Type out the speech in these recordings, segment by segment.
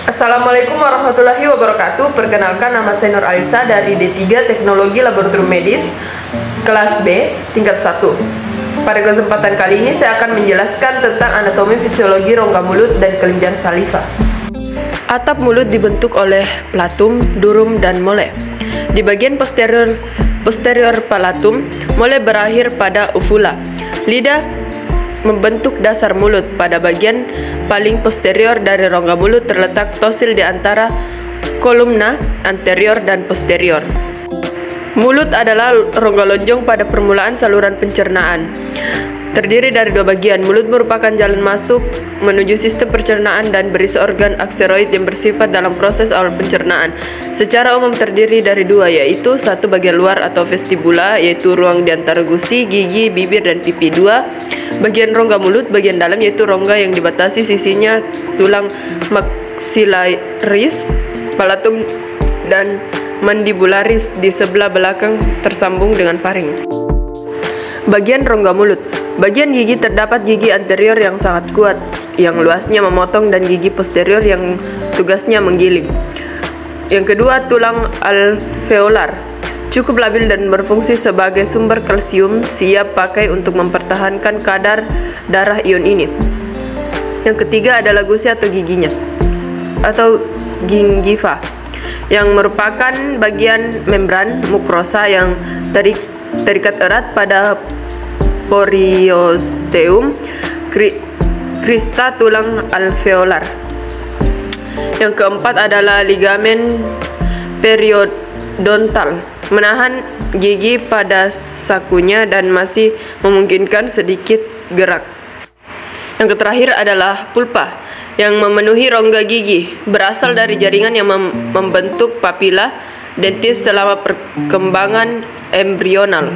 Assalamualaikum warahmatullahi wabarakatuh. Perkenalkan, nama saya Nur Alisa dari D3 Teknologi Laboratorium Medis kelas B tingkat 1. Pada kesempatan kali ini saya akan menjelaskan tentang anatomi fisiologi rongga mulut dan kelenjar saliva. Atap mulut dibentuk oleh platum, durum, dan mole. Di bagian posterior palatum, mole berakhir pada uvula. Lidah membentuk dasar mulut. Pada bagian paling posterior dari rongga mulut terletak tosil di antara kolumna anterior dan posterior. Mulut adalah rongga lonjong pada permulaan saluran pencernaan. Terdiri dari dua bagian. Mulut merupakan jalan masuk menuju sistem pencernaan dan berisi organ akseroid yang bersifat dalam proses awal pencernaan. Secara umum terdiri dari dua, yaitu satu bagian luar atau vestibula, yaitu ruang di antara gusi, gigi, bibir, dan pipi. Dua, bagian rongga mulut, bagian dalam, yaitu rongga yang dibatasi sisinya tulang maxillaris, palatum, dan mandibularis di sebelah belakang tersambung dengan faring. Bagian rongga mulut. Bagian gigi terdapat gigi anterior yang sangat kuat, yang luasnya memotong, dan gigi posterior yang tugasnya menggiling. Yang kedua, tulang alveolar. Cukup labil dan berfungsi sebagai sumber kalsium, siap pakai untuk mempertahankan kadar darah ion ini. Yang ketiga adalah gusi atau giginya, atau gingiva, yang merupakan bagian membran mukrosa yang terikat erat pada periosteum crista tulang alveolar. Yang keempat adalah ligamen periodontal, menahan gigi pada sakunya dan masih memungkinkan sedikit gerak. Yang terakhir adalah pulpa, yang memenuhi rongga gigi, berasal dari jaringan yang membentuk papila dentis selama perkembangan embrional.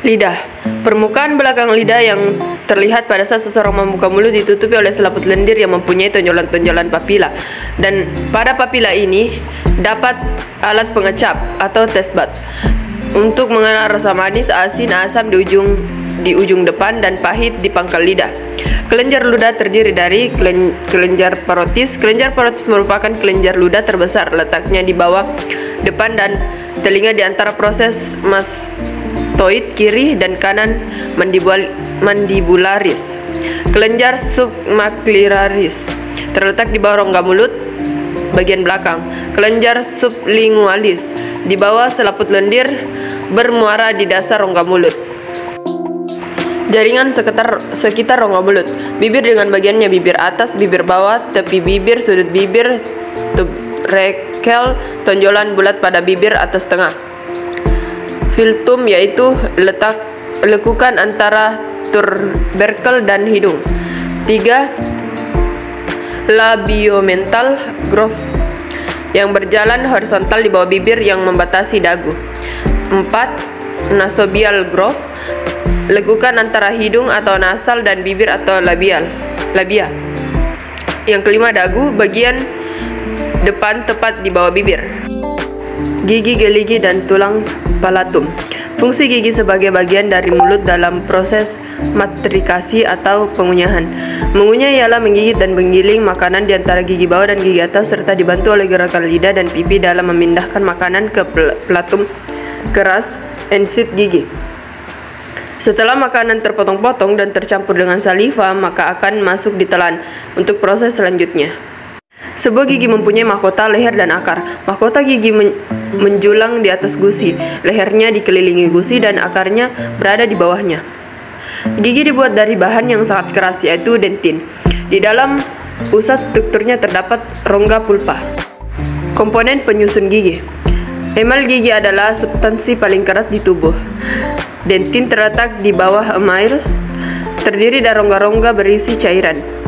Lidah. Permukaan belakang lidah yang terlihat pada saat seseorang membuka mulut ditutupi oleh selaput lendir yang mempunyai tonjolan-tonjolan papila. Dan pada papila ini dapat alat pengecap atau taste bud untuk mengenal rasa manis, asin, asam di ujung depan dan pahit di pangkal lidah. Kelenjar ludah terdiri dari kelenjar parotis. Kelenjar parotis merupakan kelenjar ludah terbesar, letaknya di bawah depan dan telinga di antara proses mastoid kiri dan kanan mandibularis. Kelenjar submaxillaris terletak di bawah rongga mulut bagian belakang. Kelenjar sublingualis di bawah selaput lendir bermuara di dasar rongga mulut. Jaringan sekitar rongga mulut. Bibir dengan bagiannya bibir atas, bibir bawah, tepi bibir, sudut bibir, tubercle, tonjolan bulat pada bibir atas tengah. Filtum, yaitu lekukan antara tubercle dan hidung. 3. Labiomental groove, yang berjalan horizontal di bawah bibir yang membatasi dagu. 4. Nasobial groove, lekukan antara hidung atau nasal dan bibir atau labia. Yang kelima, dagu, bagian depan tepat di bawah bibir. Gigi, geligi, dan tulang palatum. Fungsi gigi sebagai bagian dari mulut dalam proses matrikasi atau pengunyahan. Mengunyah ialah menggigit dan menggiling makanan di antara gigi bawah dan gigi atas, serta dibantu oleh gerakan lidah dan pipi dalam memindahkan makanan ke platum keras ensit gigi. Setelah makanan terpotong-potong dan tercampur dengan saliva, maka akan masuk ditelan untuk proses selanjutnya. Sebuah gigi mempunyai mahkota, leher, dan akar. Mahkota gigi menjulang di atas gusi, lehernya dikelilingi gusi, dan akarnya berada di bawahnya. Gigi dibuat dari bahan yang sangat keras, yaitu dentin. Di dalam pusat strukturnya terdapat rongga pulpa. Komponen penyusun gigi. Emal gigi adalah substansi paling keras di tubuh. Dentin terletak di bawah email, terdiri dari rongga-rongga berisi cairan.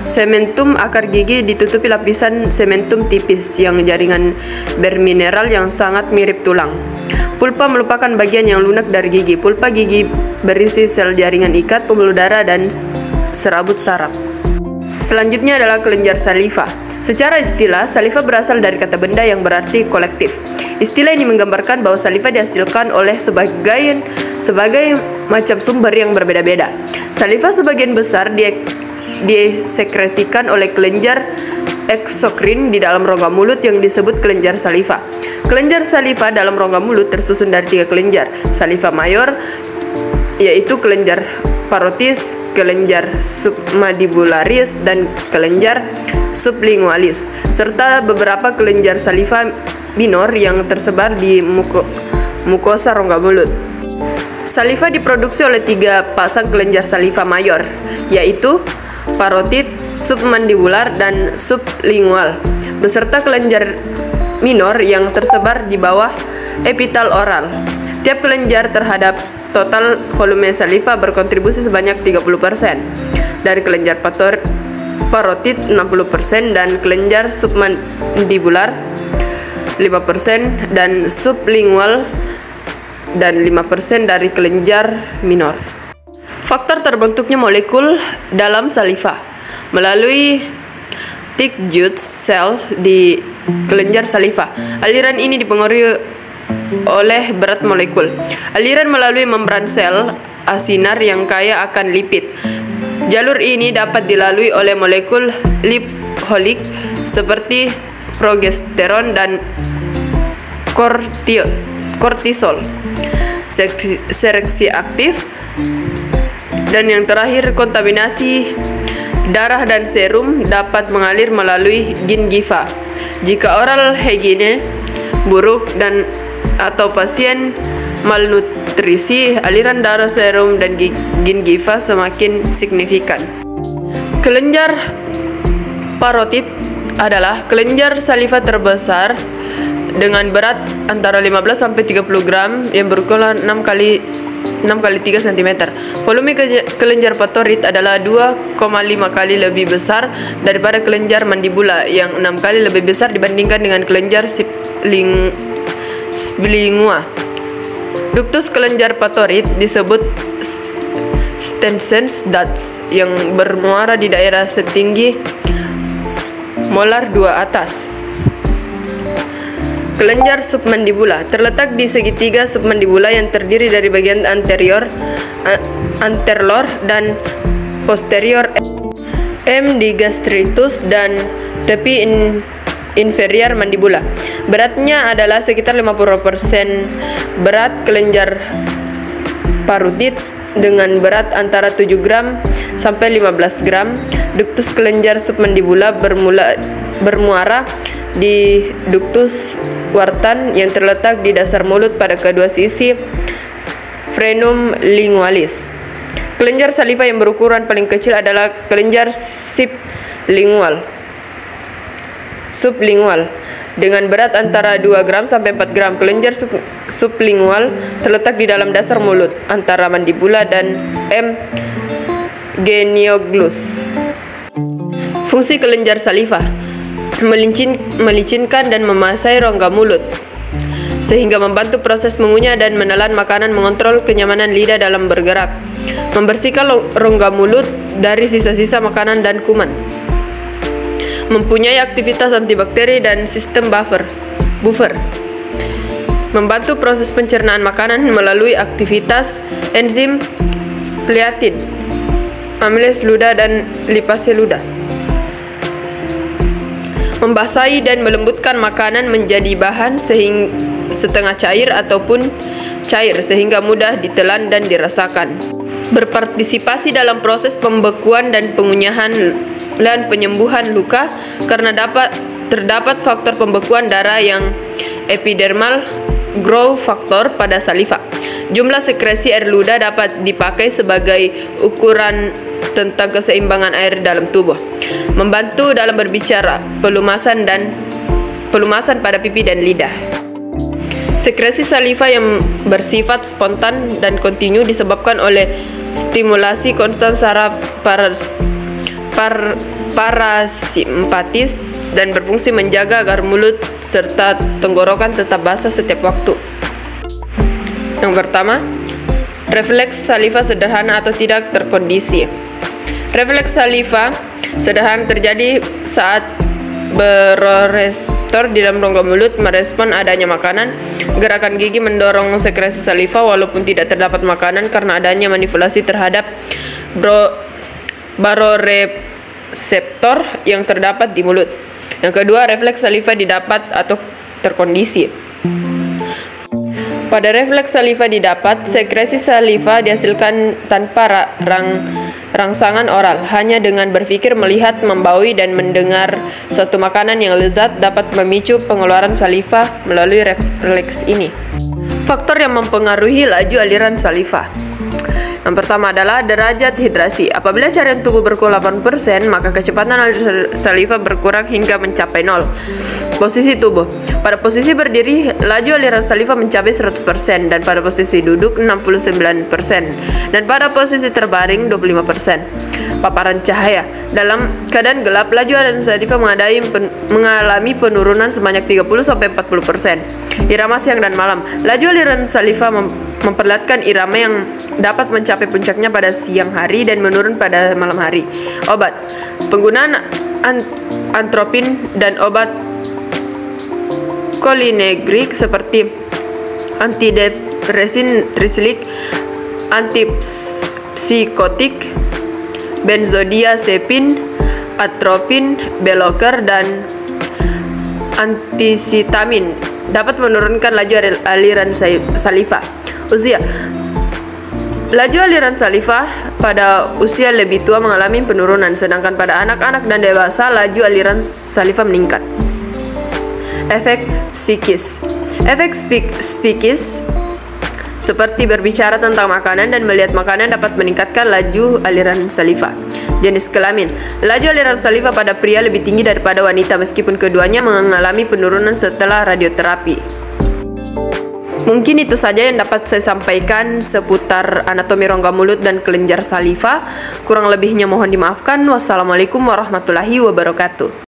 Sementum akar gigi ditutupi lapisan sementum tipis yang jaringan bermineral yang sangat mirip tulang. Pulpa merupakan bagian yang lunak dari gigi. Pulpa gigi berisi sel jaringan ikat, pembuluh darah, dan serabut saraf. Selanjutnya adalah kelenjar saliva. Secara istilah, saliva berasal dari kata benda yang berarti kolektif. Istilah ini menggambarkan bahwa saliva dihasilkan oleh sebagai macam sumber yang berbeda-beda. Saliva sebagian besar disekresikan oleh kelenjar eksokrin di dalam rongga mulut yang disebut kelenjar saliva. Kelenjar saliva dalam rongga mulut tersusun dari 3 kelenjar saliva mayor, yaitu kelenjar parotis, kelenjar submandibularis, dan kelenjar sublingualis, serta beberapa kelenjar saliva minor yang tersebar di mukosa rongga mulut. Saliva diproduksi oleh 3 pasang kelenjar saliva mayor, yaitu parotid, submandibular, dan sublingual, beserta kelenjar minor yang tersebar di bawah epitel oral. Tiap kelenjar terhadap total volume saliva berkontribusi sebanyak 30%. Dari kelenjar parotid 60% dan kelenjar submandibular 5% dan sublingual dan 5% dari kelenjar minor. Faktor terbentuknya molekul dalam saliva melalui thick jute cell di kelenjar saliva. Aliran ini dipengaruhi oleh berat molekul. Aliran melalui membran sel asinar yang kaya akan lipid. Jalur ini dapat dilalui oleh molekul lipholik seperti progesteron dan kortisol. Seleksi aktif, dan yang terakhir kontaminasi darah dan serum dapat mengalir melalui gingiva. Jika oral hygiene buruk dan atau pasien malnutrisi, aliran darah, serum, dan gingiva semakin signifikan. Kelenjar parotid adalah kelenjar saliva terbesar dengan berat antara 15 sampai 30 gram yang berukuran 6 kali 3 cm. Volume kelenjar patorid adalah 2,5 kali lebih besar daripada kelenjar mandibula yang 6 kali lebih besar dibandingkan dengan kelenjar sublingual. Duktus kelenjar patorid disebut Stensen's ducts yang bermuara di daerah setinggi molar 2 atas. Kelenjar submandibula terletak di segitiga submandibula yang terdiri dari bagian anterior, anterlor, dan posterior di gastritus dan tepi inferior mandibula. Beratnya adalah sekitar 50% berat kelenjar parotid dengan berat antara 7 gram sampai 15 gram. Duktus kelenjar submandibula bermuara di ductus Wharton yang terletak di dasar mulut pada kedua sisi frenum lingualis. Kelenjar saliva yang berukuran paling kecil adalah kelenjar sublingual dengan berat antara 2 gram sampai 4 gram. Kelenjar sublingual terletak di dalam dasar mulut antara mandibula dan genioglus. Fungsi kelenjar saliva melicinkan dan memasai rongga mulut sehingga membantu proses mengunyah dan menelan makanan, mengontrol kenyamanan lidah dalam bergerak, membersihkan rongga mulut dari sisa-sisa makanan dan kuman, mempunyai aktivitas antibakteri dan sistem buffer, membantu proses pencernaan makanan melalui aktivitas enzim peliatin, amilase luda dan lipase luda, membasahi dan melembutkan makanan menjadi bahan setengah cair ataupun cair sehingga mudah ditelan dan dirasakan. Berpartisipasi dalam proses pembekuan dan pengunyahan dan penyembuhan luka karena terdapat faktor pembekuan darah yang epidermal growth factor pada saliva. Jumlah sekresi air ludah dapat dipakai sebagai ukuran tentang keseimbangan air dalam tubuh, membantu dalam berbicara, pelumasan pada pipi dan lidah. Sekresi saliva yang bersifat spontan dan kontinu disebabkan oleh stimulasi konstan saraf parasimpatis dan berfungsi menjaga agar mulut serta tenggorokan tetap basah setiap waktu. Yang pertama, refleks saliva sederhana atau tidak terkondisi. Refleks saliva sederhana terjadi saat baroreseptor di dalam rongga mulut merespon adanya makanan. Gerakan gigi mendorong sekresi saliva walaupun tidak terdapat makanan karena adanya manipulasi terhadap reseptor yang terdapat di mulut. Yang kedua, refleks saliva didapat atau terkondisi. Pada refleks saliva didapat, sekresi saliva dihasilkan tanpa rangsangan oral. Hanya dengan berpikir, melihat, membaui, dan mendengar suatu makanan yang lezat dapat memicu pengeluaran saliva melalui refleks ini. Faktor yang mempengaruhi laju aliran saliva. Yang pertama adalah derajat hidrasi. Apabila cairan tubuh berkurang 8%, maka kecepatan aliran saliva berkurang hingga mencapai 0. Posisi tubuh. Pada posisi berdiri, laju aliran saliva mencapai 100%, dan pada posisi duduk 69%, dan pada posisi terbaring 25%. Paparan cahaya. Dalam keadaan gelap, laju aliran saliva mengalami penurunan sebanyak 30-40%. Irama siang dan malam. Laju aliran saliva memperlihatkan irama yang dapat mencapai puncaknya pada siang hari dan menurun pada malam hari. Obat. Penggunaan antropin dan obat kolinergik seperti antidepresin trisilik, antipsikotik, benzodiazepin, atropin, blocker, dan antisitamin dapat menurunkan laju aliran saliva. Usia. Laju aliran saliva pada usia lebih tua mengalami penurunan, sedangkan pada anak-anak dan dewasa laju aliran saliva meningkat. Efek psikis. Efek psikis seperti berbicara tentang makanan dan melihat makanan dapat meningkatkan laju aliran saliva. Jenis kelamin. Laju aliran saliva pada pria lebih tinggi daripada wanita, meskipun keduanya mengalami penurunan setelah radioterapi. Mungkin itu saja yang dapat saya sampaikan seputar anatomi rongga mulut dan kelenjar saliva. Kurang lebihnya mohon dimaafkan. Wassalamualaikum warahmatullahi wabarakatuh.